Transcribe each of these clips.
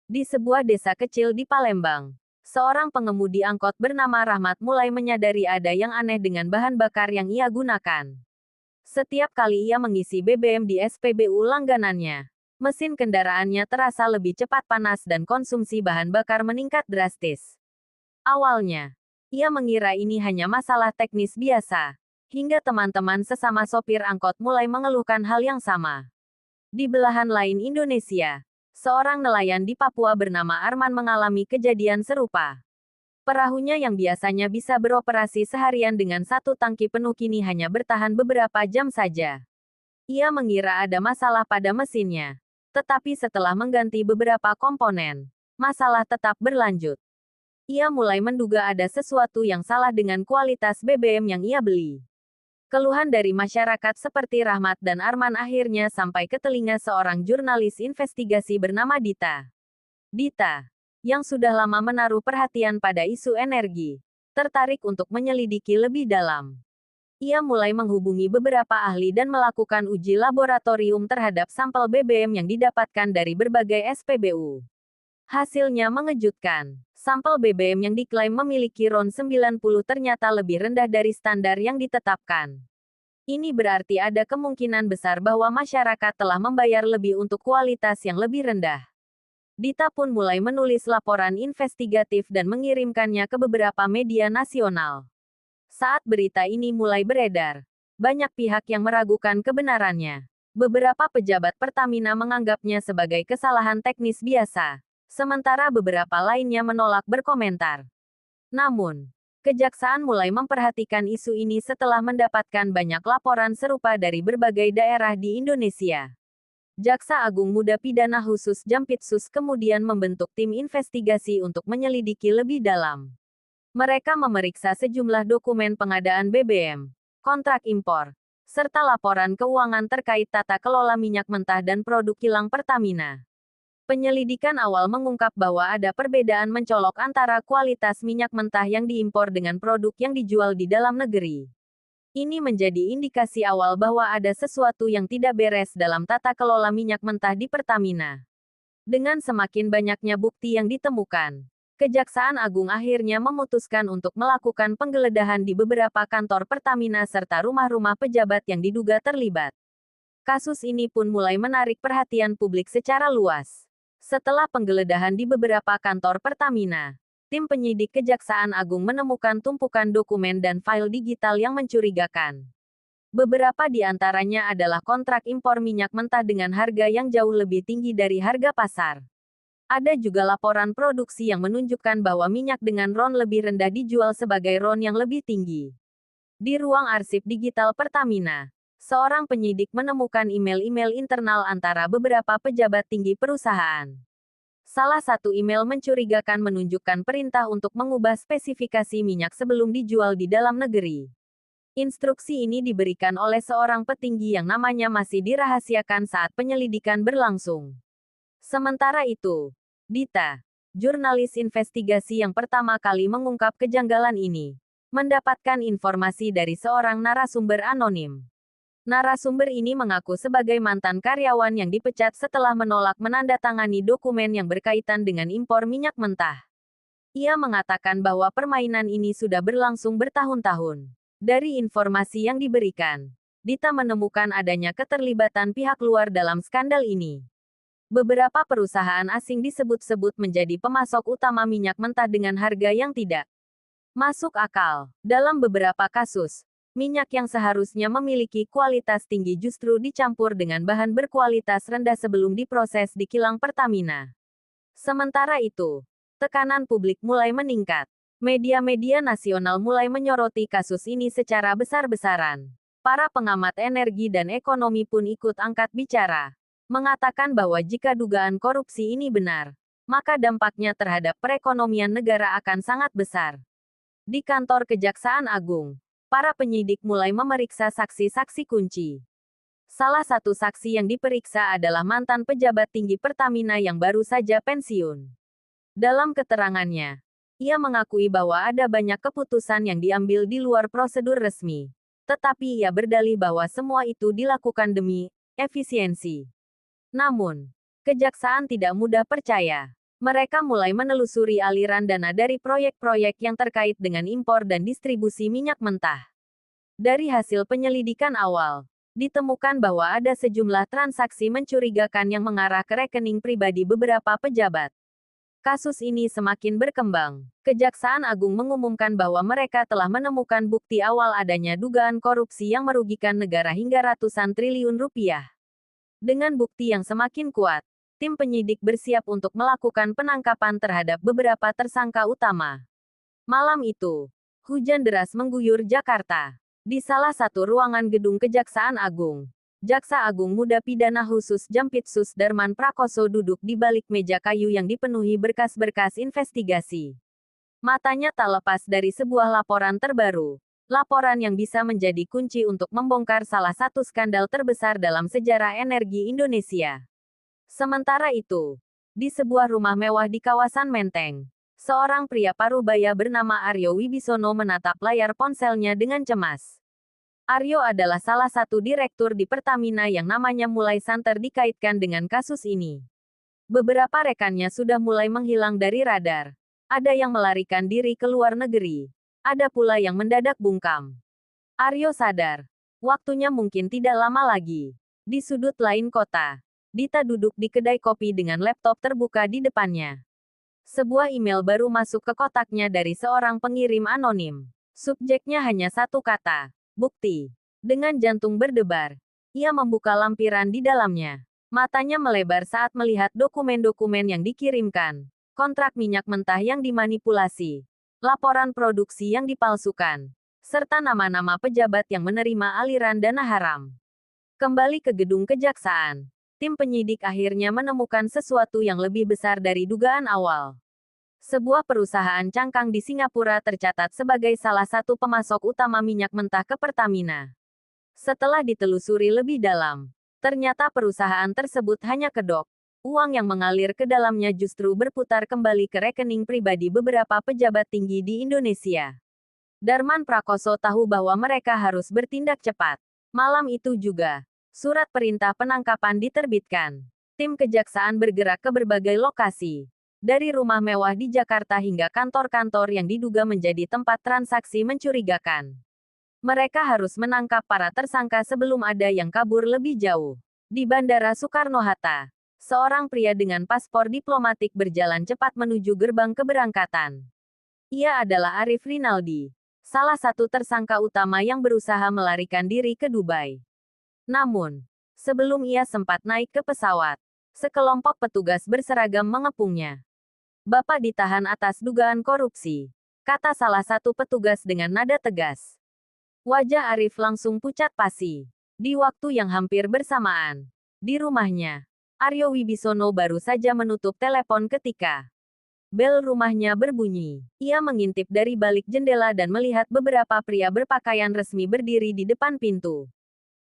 Di sebuah desa kecil di Palembang, seorang pengemudi angkot bernama Rahmat mulai menyadari ada yang aneh dengan bahan bakar yang ia gunakan. Setiap kali ia mengisi BBM di SPBU langganannya, mesin kendaraannya terasa lebih cepat panas dan konsumsi bahan bakar meningkat drastis. Awalnya, ia mengira ini hanya masalah teknis biasa, hingga teman-teman sesama sopir angkot mulai mengeluhkan hal yang sama. Di belahan lain Indonesia, seorang nelayan di Papua bernama Arman mengalami kejadian serupa. Perahunya yang biasanya bisa beroperasi seharian dengan satu tangki penuh kini hanya bertahan beberapa jam saja. Ia mengira ada masalah pada mesinnya. Tetapi setelah mengganti beberapa komponen, masalah tetap berlanjut. Ia mulai menduga ada sesuatu yang salah dengan kualitas BBM yang ia beli. Keluhan dari masyarakat seperti Rahmat dan Arman akhirnya sampai ke telinga seorang jurnalis investigasi bernama Dita. Dita, yang sudah lama menaruh perhatian pada isu energi, tertarik untuk menyelidiki lebih dalam. Ia mulai menghubungi beberapa ahli dan melakukan uji laboratorium terhadap sampel BBM yang didapatkan dari berbagai SPBU. Hasilnya mengejutkan. Sampel BBM yang diklaim memiliki RON 90 ternyata lebih rendah dari standar yang ditetapkan. Ini berarti ada kemungkinan besar bahwa masyarakat telah membayar lebih untuk kualitas yang lebih rendah. Dita pun mulai menulis laporan investigatif dan mengirimkannya ke beberapa media nasional. Saat berita ini mulai beredar, banyak pihak yang meragukan kebenarannya. Beberapa pejabat Pertamina menganggapnya sebagai kesalahan teknis biasa, sementara beberapa lainnya menolak berkomentar. Namun, kejaksaan mulai memperhatikan isu ini setelah mendapatkan banyak laporan serupa dari berbagai daerah di Indonesia. Jaksa Agung Muda Pidana Khusus Jampitsus kemudian membentuk tim investigasi untuk menyelidiki lebih dalam. Mereka memeriksa sejumlah dokumen pengadaan BBM, kontrak impor, serta laporan keuangan terkait tata kelola minyak mentah dan produk kilang Pertamina. Penyelidikan awal mengungkap bahwa ada perbedaan mencolok antara kualitas minyak mentah yang diimpor dengan produk yang dijual di dalam negeri. Ini menjadi indikasi awal bahwa ada sesuatu yang tidak beres dalam tata kelola minyak mentah di Pertamina. Dengan semakin banyaknya bukti yang ditemukan, Kejaksaan Agung akhirnya memutuskan untuk melakukan penggeledahan di beberapa kantor Pertamina serta rumah-rumah pejabat yang diduga terlibat. Kasus ini pun mulai menarik perhatian publik secara luas. Setelah penggeledahan di beberapa kantor Pertamina, tim penyidik Kejaksaan Agung menemukan tumpukan dokumen dan file digital yang mencurigakan. Beberapa di antaranya adalah kontrak impor minyak mentah dengan harga yang jauh lebih tinggi dari harga pasar. Ada juga laporan produksi yang menunjukkan bahwa minyak dengan RON lebih rendah dijual sebagai RON yang lebih tinggi. Di ruang arsip digital Pertamina, seorang penyidik menemukan email-email internal antara beberapa pejabat tinggi perusahaan. Salah satu email mencurigakan menunjukkan perintah untuk mengubah spesifikasi minyak sebelum dijual di dalam negeri. Instruksi ini diberikan oleh seorang petinggi yang namanya masih dirahasiakan saat penyelidikan berlangsung. Sementara itu, Dita, jurnalis investigasi yang pertama kali mengungkap kejanggalan ini, mendapatkan informasi dari seorang narasumber anonim. Narasumber ini mengaku sebagai mantan karyawan yang dipecat setelah menolak menandatangani dokumen yang berkaitan dengan impor minyak mentah. Ia mengatakan bahwa permainan ini sudah berlangsung bertahun-tahun. Dari informasi yang diberikan, Dita menemukan adanya keterlibatan pihak luar dalam skandal ini. Beberapa perusahaan asing disebut-sebut menjadi pemasok utama minyak mentah dengan harga yang tidak masuk akal. Dalam beberapa kasus, minyak yang seharusnya memiliki kualitas tinggi justru dicampur dengan bahan berkualitas rendah sebelum diproses di kilang Pertamina. Sementara itu, tekanan publik mulai meningkat. Media-media nasional mulai menyoroti kasus ini secara besar-besaran. Para pengamat energi dan ekonomi pun ikut angkat bicara, mengatakan bahwa jika dugaan korupsi ini benar, maka dampaknya terhadap perekonomian negara akan sangat besar. Di kantor Kejaksaan Agung, para penyidik mulai memeriksa saksi-saksi kunci. Salah satu saksi yang diperiksa adalah mantan pejabat tinggi Pertamina yang baru saja pensiun. Dalam keterangannya, ia mengakui bahwa ada banyak keputusan yang diambil di luar prosedur resmi. Tetapi ia berdalih bahwa semua itu dilakukan demi efisiensi. Namun, kejaksaan tidak mudah percaya. Mereka mulai menelusuri aliran dana dari proyek-proyek yang terkait dengan impor dan distribusi minyak mentah. Dari hasil penyelidikan awal, ditemukan bahwa ada sejumlah transaksi mencurigakan yang mengarah ke rekening pribadi beberapa pejabat. Kasus ini semakin berkembang. Kejaksaan Agung mengumumkan bahwa mereka telah menemukan bukti awal adanya dugaan korupsi yang merugikan negara hingga ratusan triliun rupiah. Dengan bukti yang semakin kuat, tim penyidik bersiap untuk melakukan penangkapan terhadap beberapa tersangka utama. Malam itu, hujan deras mengguyur Jakarta. Di salah satu ruangan gedung Kejaksaan Agung, Jaksa Agung Muda Pidana Khusus Jampitsus Darman Prakoso duduk di balik meja kayu yang dipenuhi berkas-berkas investigasi. Matanya tak lepas dari sebuah laporan terbaru. Laporan yang bisa menjadi kunci untuk membongkar salah satu skandal terbesar dalam sejarah energi Indonesia. Sementara itu, di sebuah rumah mewah di kawasan Menteng, seorang pria parubaya bernama Aryo Wibisono menatap layar ponselnya dengan cemas. Aryo adalah salah satu direktur di Pertamina yang namanya mulai santer dikaitkan dengan kasus ini. Beberapa rekannya sudah mulai menghilang dari radar. Ada yang melarikan diri ke luar negeri. Ada pula yang mendadak bungkam. Aryo sadar, waktunya mungkin tidak lama lagi. Di sudut lain kota, Dita duduk di kedai kopi dengan laptop terbuka di depannya. Sebuah email baru masuk ke kotaknya dari seorang pengirim anonim. Subjeknya hanya satu kata. Bukti. Dengan jantung berdebar, ia membuka lampiran di dalamnya. Matanya melebar saat melihat dokumen-dokumen yang dikirimkan, kontrak minyak mentah yang dimanipulasi, laporan produksi yang dipalsukan, serta nama-nama pejabat yang menerima aliran dana haram. Kembali ke gedung kejaksaan, tim penyidik akhirnya menemukan sesuatu yang lebih besar dari dugaan awal. Sebuah perusahaan cangkang di Singapura tercatat sebagai salah satu pemasok utama minyak mentah ke Pertamina. Setelah ditelusuri lebih dalam, ternyata perusahaan tersebut hanya kedok. Uang yang mengalir ke dalamnya justru berputar kembali ke rekening pribadi beberapa pejabat tinggi di Indonesia. Darman Prakoso tahu bahwa mereka harus bertindak cepat. Malam itu juga, surat perintah penangkapan diterbitkan. Tim kejaksaan bergerak ke berbagai lokasi. Dari rumah mewah di Jakarta hingga kantor-kantor yang diduga menjadi tempat transaksi mencurigakan. Mereka harus menangkap para tersangka sebelum ada yang kabur lebih jauh. Di Bandara Soekarno-Hatta, seorang pria dengan paspor diplomatik berjalan cepat menuju gerbang keberangkatan. Ia adalah Arif Rinaldi, salah satu tersangka utama yang berusaha melarikan diri ke Dubai. Namun, sebelum ia sempat naik ke pesawat, sekelompok petugas berseragam mengepungnya. Bapak ditahan atas dugaan korupsi, kata salah satu petugas dengan nada tegas. Wajah Arif langsung pucat pasi. Di waktu yang hampir bersamaan, di rumahnya, Aryo Wibisono baru saja menutup telepon ketika bel rumahnya berbunyi. Ia mengintip dari balik jendela dan melihat beberapa pria berpakaian resmi berdiri di depan pintu.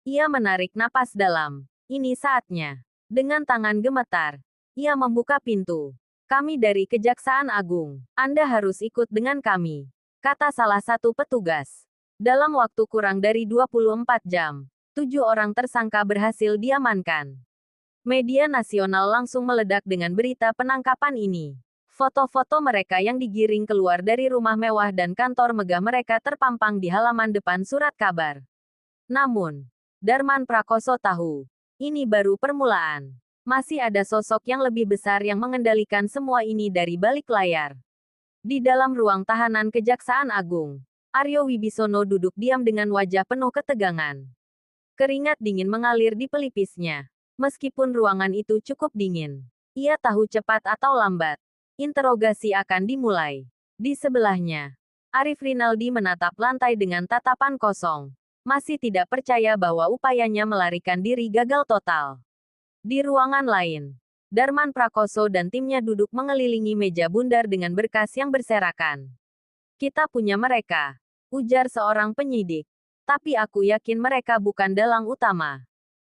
Ia menarik napas dalam. Ini saatnya. Dengan tangan gemetar, ia membuka pintu. Kami dari Kejaksaan Agung. Anda harus ikut dengan kami, kata salah satu petugas. Dalam waktu kurang dari 24 jam, 7 orang tersangka berhasil diamankan. Media nasional langsung meledak dengan berita penangkapan ini. Foto-foto mereka yang digiring keluar dari rumah mewah dan kantor megah mereka terpampang di halaman depan surat kabar. Namun, Darman Prakoso tahu, ini baru permulaan. Masih ada sosok yang lebih besar yang mengendalikan semua ini dari balik layar. Di dalam ruang tahanan Kejaksaan Agung, Aryo Wibisono duduk diam dengan wajah penuh ketegangan. Keringat dingin mengalir di pelipisnya. Meskipun ruangan itu cukup dingin, ia tahu cepat atau lambat, interogasi akan dimulai. Di sebelahnya, Arif Rinaldi menatap lantai dengan tatapan kosong. Masih tidak percaya bahwa upayanya melarikan diri gagal total. Di ruangan lain, Darman Prakoso dan timnya duduk mengelilingi meja bundar dengan berkas yang berserakan. Kita punya mereka, ujar seorang penyidik. Tapi aku yakin mereka bukan dalang utama.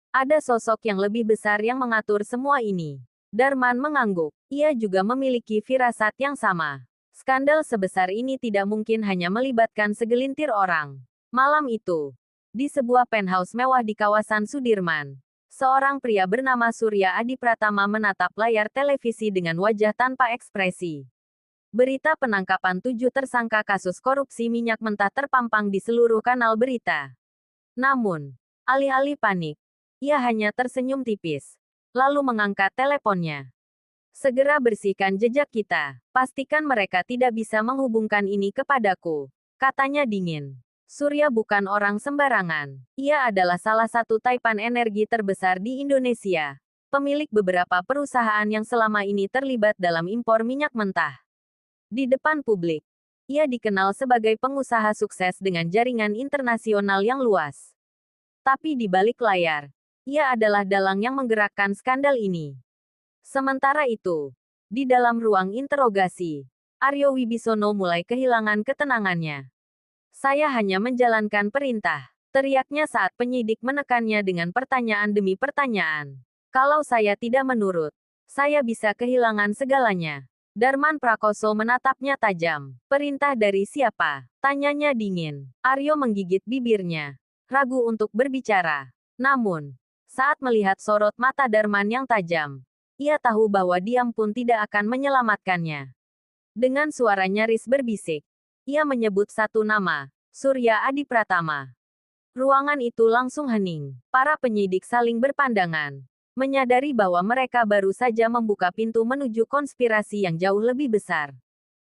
Ada sosok yang lebih besar yang mengatur semua ini. Darman mengangguk. Ia juga memiliki firasat yang sama. Skandal sebesar ini tidak mungkin hanya melibatkan segelintir orang. Malam itu, di sebuah penthouse mewah di kawasan Sudirman, Seorang pria bernama Surya Adi Pratama menatap layar televisi dengan wajah tanpa ekspresi. Berita penangkapan 7 tersangka kasus korupsi minyak mentah terpampang di seluruh kanal berita. Namun, alih-alih panik, ia hanya tersenyum tipis, lalu mengangkat teleponnya. Segera bersihkan jejak kita. Pastikan mereka tidak bisa menghubungkan ini kepadaku, katanya dingin. Surya bukan orang sembarangan. Ia adalah salah satu taipan energi terbesar di Indonesia. Pemilik beberapa perusahaan yang selama ini terlibat dalam impor minyak mentah. Di depan publik, ia dikenal sebagai pengusaha sukses dengan jaringan internasional yang luas. Tapi di balik layar, ia adalah dalang yang menggerakkan skandal ini. Sementara itu, di dalam ruang interogasi, Aryo Wibisono mulai kehilangan ketenangannya. Saya hanya menjalankan perintah, teriaknya saat penyidik menekannya dengan pertanyaan demi pertanyaan. Kalau saya tidak menurut, saya bisa kehilangan segalanya. Darman Prakoso menatapnya tajam. Perintah dari siapa? Tanyanya dingin. Aryo menggigit bibirnya, ragu untuk berbicara. Namun, saat melihat sorot mata Darman yang tajam, ia tahu bahwa diam pun tidak akan menyelamatkannya. Dengan suara nyaris berbisik, ia menyebut satu nama, Surya Adi Pratama. Ruangan itu langsung hening. Para penyidik saling berpandangan, menyadari bahwa mereka baru saja membuka pintu menuju konspirasi yang jauh lebih besar.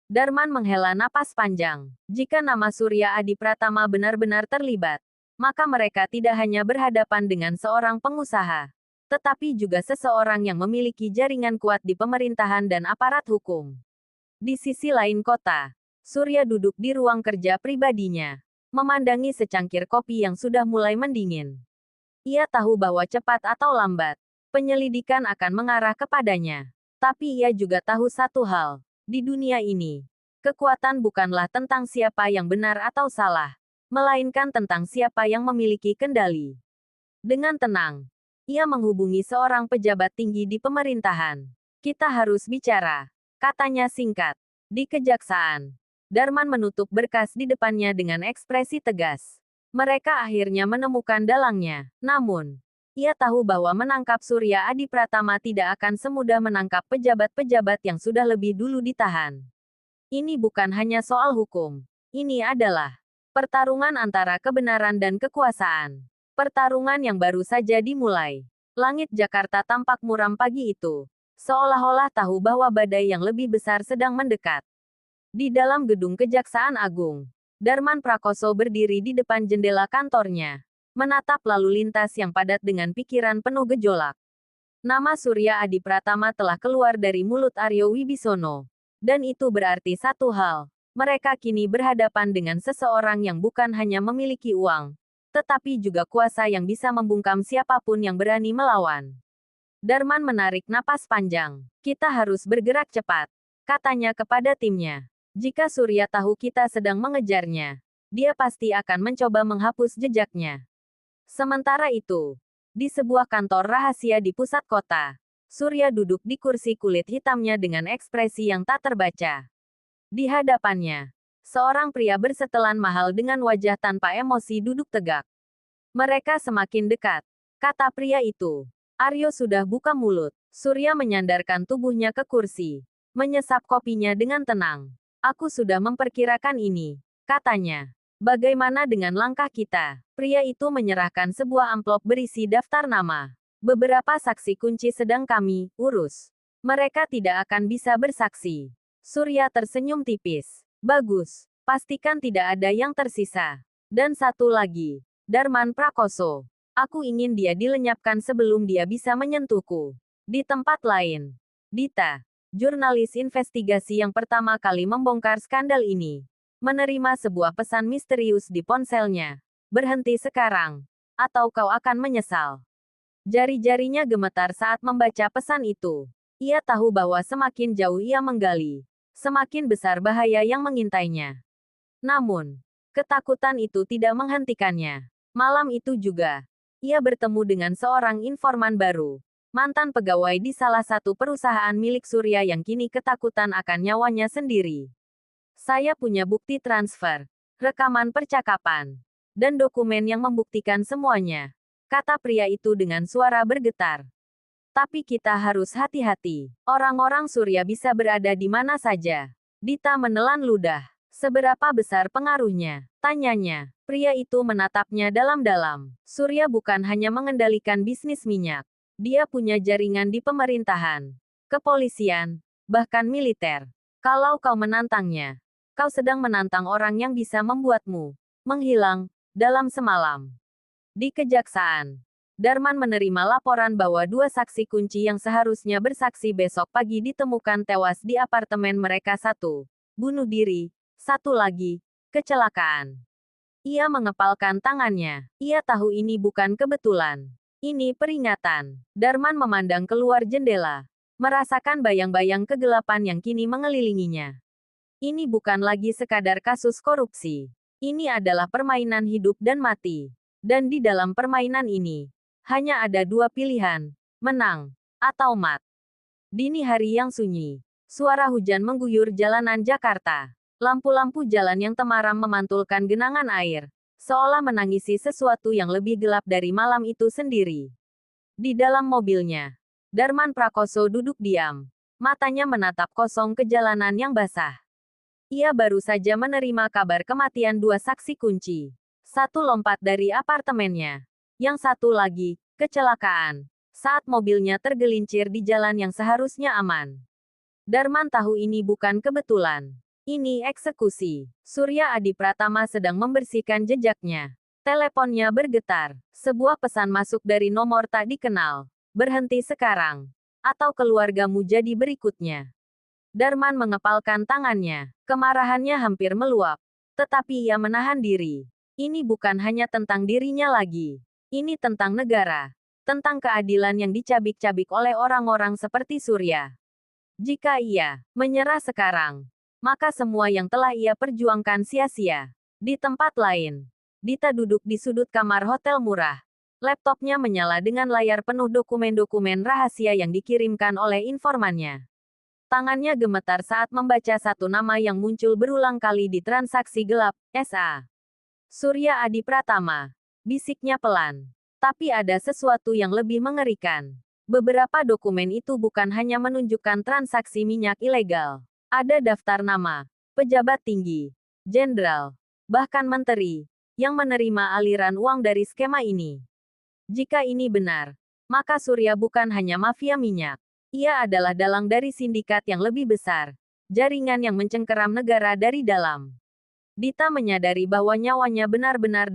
Darman menghela napas panjang. Jika nama Surya Adi Pratama benar-benar terlibat, maka mereka tidak hanya berhadapan dengan seorang pengusaha, tetapi juga seseorang yang memiliki jaringan kuat di pemerintahan dan aparat hukum. Di sisi lain kota, Surya duduk di ruang kerja pribadinya, memandangi secangkir kopi yang sudah mulai mendingin. Ia tahu bahwa cepat atau lambat, penyelidikan akan mengarah kepadanya. Tapi ia juga tahu satu hal, di dunia ini, kekuatan bukanlah tentang siapa yang benar atau salah, melainkan tentang siapa yang memiliki kendali. Dengan tenang, ia menghubungi seorang pejabat tinggi di pemerintahan. Kita harus bicara, katanya singkat. Di kejaksaan, Darman menutup berkas di depannya dengan ekspresi tegas. Mereka akhirnya menemukan dalangnya. Namun, ia tahu bahwa menangkap Surya Adi Pratama tidak akan semudah menangkap pejabat-pejabat yang sudah lebih dulu ditahan. Ini bukan hanya soal hukum. Ini adalah pertarungan antara kebenaran dan kekuasaan. Pertarungan yang baru saja dimulai. Langit Jakarta tampak muram pagi itu, seolah-olah tahu bahwa badai yang lebih besar sedang mendekat. Di dalam gedung Kejaksaan Agung, Darman Prakoso berdiri di depan jendela kantornya, menatap lalu lintas yang padat dengan pikiran penuh gejolak. Nama Surya Adi Pratama telah keluar dari mulut Aryo Wibisono. Dan itu berarti satu hal, mereka kini berhadapan dengan seseorang yang bukan hanya memiliki uang, tetapi juga kuasa yang bisa membungkam siapapun yang berani melawan. Darman menarik napas panjang. Kita harus bergerak cepat, katanya kepada timnya. Jika Surya tahu kita sedang mengejarnya, dia pasti akan mencoba menghapus jejaknya. Sementara itu, di sebuah kantor rahasia di pusat kota, Surya duduk di kursi kulit hitamnya dengan ekspresi yang tak terbaca. Di hadapannya, seorang pria bersetelan mahal dengan wajah tanpa emosi duduk tegak. Mereka semakin dekat, kata pria itu. Aryo sudah buka mulut. Surya menyandarkan tubuhnya ke kursi, menyesap kopinya dengan tenang. Aku sudah memperkirakan ini, katanya. Bagaimana dengan langkah kita? Pria itu menyerahkan sebuah amplop berisi daftar nama. Beberapa saksi kunci sedang kami urus. Mereka tidak akan bisa bersaksi. Surya tersenyum tipis. Bagus. Pastikan tidak ada yang tersisa. Dan satu lagi, Darman Prakoso. Aku ingin dia dilenyapkan sebelum dia bisa menyentuhku. Di tempat lain, Dita, jurnalis investigasi yang pertama kali membongkar skandal ini, menerima sebuah pesan misterius di ponselnya. Berhenti sekarang, atau kau akan menyesal. Jari-jarinya gemetar saat membaca pesan itu. Ia tahu bahwa semakin jauh ia menggali, semakin besar bahaya yang mengintainya. Namun, ketakutan itu tidak menghentikannya. Malam itu juga, ia bertemu dengan seorang informan baru, mantan pegawai di salah satu perusahaan milik Surya yang kini ketakutan akan nyawanya sendiri. Saya punya bukti transfer, rekaman percakapan, dan dokumen yang membuktikan semuanya, kata pria itu dengan suara bergetar. Tapi kita harus hati-hati. Orang-orang Surya bisa berada di mana saja. Dita menelan ludah. Seberapa besar pengaruhnya? Tanyanya. Pria itu menatapnya dalam-dalam. Surya bukan hanya mengendalikan bisnis minyak. Dia punya jaringan di pemerintahan, kepolisian, bahkan militer. Kalau kau menantangnya, kau sedang menantang orang yang bisa membuatmu menghilang dalam semalam. Di kejaksaan, Darman menerima laporan bahwa 2 saksi kunci yang seharusnya bersaksi besok pagi ditemukan tewas di apartemen mereka. 1. Bunuh diri. 1 lagi, kecelakaan. Ia mengepalkan tangannya. Ia tahu ini bukan kebetulan. Ini peringatan. Darman memandang keluar jendela, merasakan bayang-bayang kegelapan yang kini mengelilinginya. Ini bukan lagi sekadar kasus korupsi. Ini adalah permainan hidup dan mati. Dan di dalam permainan ini, hanya ada 2 pilihan, menang atau mat. Dini hari yang sunyi, suara hujan mengguyur jalanan Jakarta. Lampu-lampu jalan yang temaram memantulkan genangan air, seolah menangisi sesuatu yang lebih gelap dari malam itu sendiri. Di dalam mobilnya, Darman Prakoso duduk diam, matanya menatap kosong ke jalanan yang basah. Ia baru saja menerima kabar kematian 2 saksi kunci. 1 lompat dari apartemennya. Yang 1 lagi, kecelakaan, saat mobilnya tergelincir di jalan yang seharusnya aman. Darman tahu ini bukan kebetulan. Ini eksekusi. Surya Adi Pratama sedang membersihkan jejaknya. Teleponnya bergetar. Sebuah pesan masuk dari nomor tak dikenal. Berhenti sekarang. Atau keluargamu jadi berikutnya. Darman mengepalkan tangannya. Kemarahannya hampir meluap. Tetapi ia menahan diri. Ini bukan hanya tentang dirinya lagi. Ini tentang negara. Tentang keadilan yang dicabik-cabik oleh orang-orang seperti Surya. Jika ia menyerah sekarang, maka semua yang telah ia perjuangkan sia-sia. Di tempat lain, Dita duduk di sudut kamar hotel murah. Laptopnya menyala dengan layar penuh dokumen-dokumen rahasia yang dikirimkan oleh informannya. Tangannya gemetar saat membaca 1 nama yang muncul berulang kali di transaksi gelap, SA. Surya Adi Pratama. Bisiknya pelan. Tapi ada sesuatu yang lebih mengerikan. Beberapa dokumen itu bukan hanya menunjukkan transaksi minyak ilegal. Ada daftar nama, pejabat tinggi, jenderal, bahkan menteri, yang menerima aliran uang dari skema ini. Jika ini benar, maka Surya bukan hanya mafia minyak. Ia adalah dalang dari sindikat yang lebih besar, jaringan yang mencengkeram negara dari dalam. Dita menyadari bahwa nyawanya benar-benar